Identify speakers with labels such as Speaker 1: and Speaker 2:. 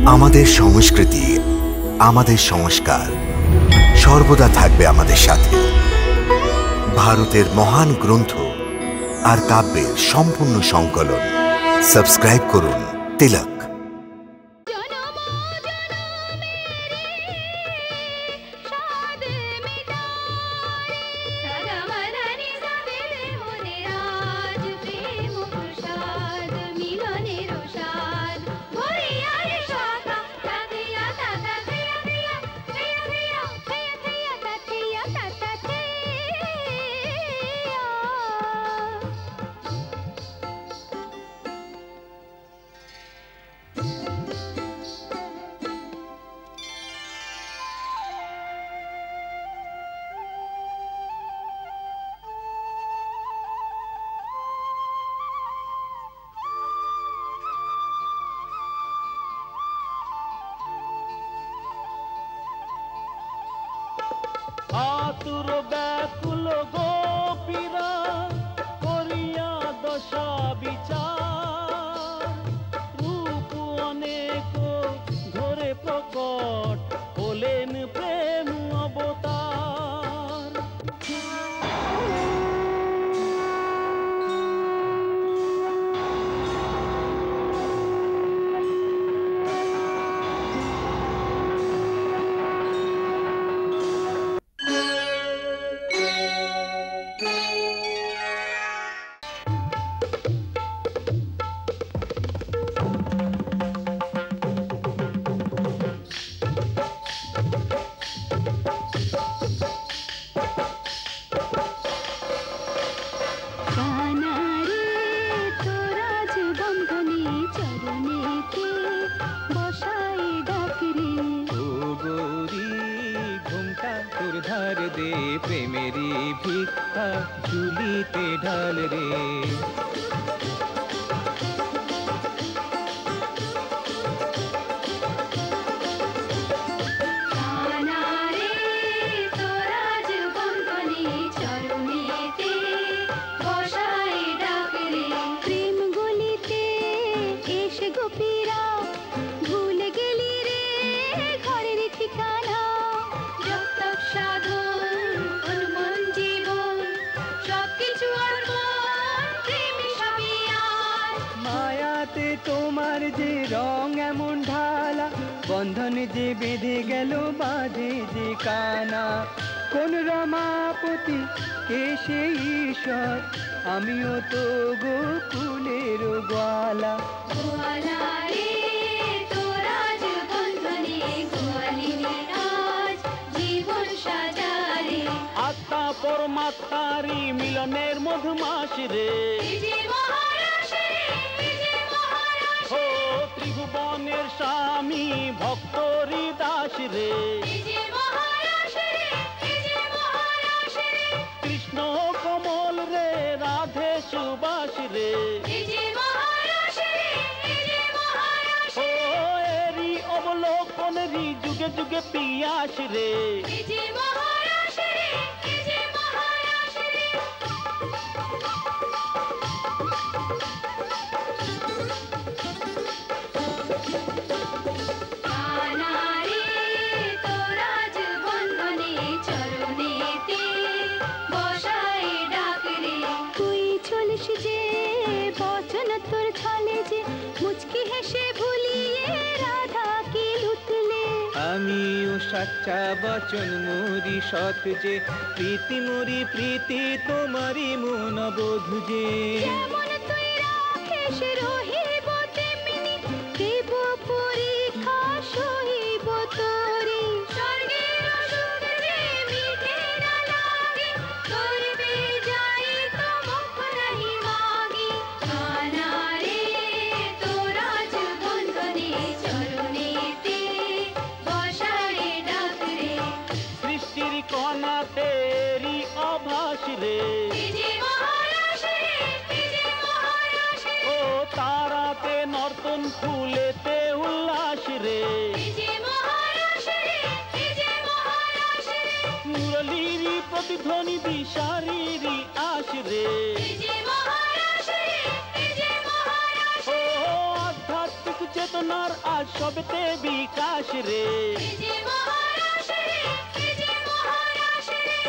Speaker 1: আমাদের সংস্কৃতি, আমাদের সংস্কার সর্বদা থাকবে আমাদের সাথে। ভারতের মহান গ্রন্থ আর কাব্যের সম্পূর্ণ সংকলন। সাবস্ক্রাইব করুন তিলক।
Speaker 2: आतुर व्याकुल गोपीरा करिया दशा विचार रूप अनेक धरे प्रकट हलेन प्रेम अवतार। ধার দে প্রেমেরি ভিক্ষা ঝুলিতে ঢাল রে। তোমার যে রং এমন ঢালা বন্ধন যে বেঁধে গেল বাঁধে যে কানা কোন রমাপতি কে সে ঈশ্বর আমিও তো গোকুলের গোয়ালা। আত্মা পরমাত্মারি মিলনের মধুমাস রে। ত্রিভুবনের স্বামী ভক্তরি দাস রে। কৃষ্ণ কমল রে রাধে সুবাস রে। ও এরি অবলোকনেরি যুগে যুগে পিয়াস রে। আমিও সচ্চা বচন মোরি সৎ যে প্রীতি মোরি প্রীতি তোমারি মন বোধু যে। কনা তেরি অভাস রে। ও তারাতে নর্তন ফুলেতে উল্লাস রে। মুরলীরি প্রতিধ্বনি দিশারিরি আশ রে। ও আধ্যাত্মিক চেতনার আজ সবেতে বিকাশ রে।
Speaker 3: যে মহারাজ রে, যে মহারাজ রে।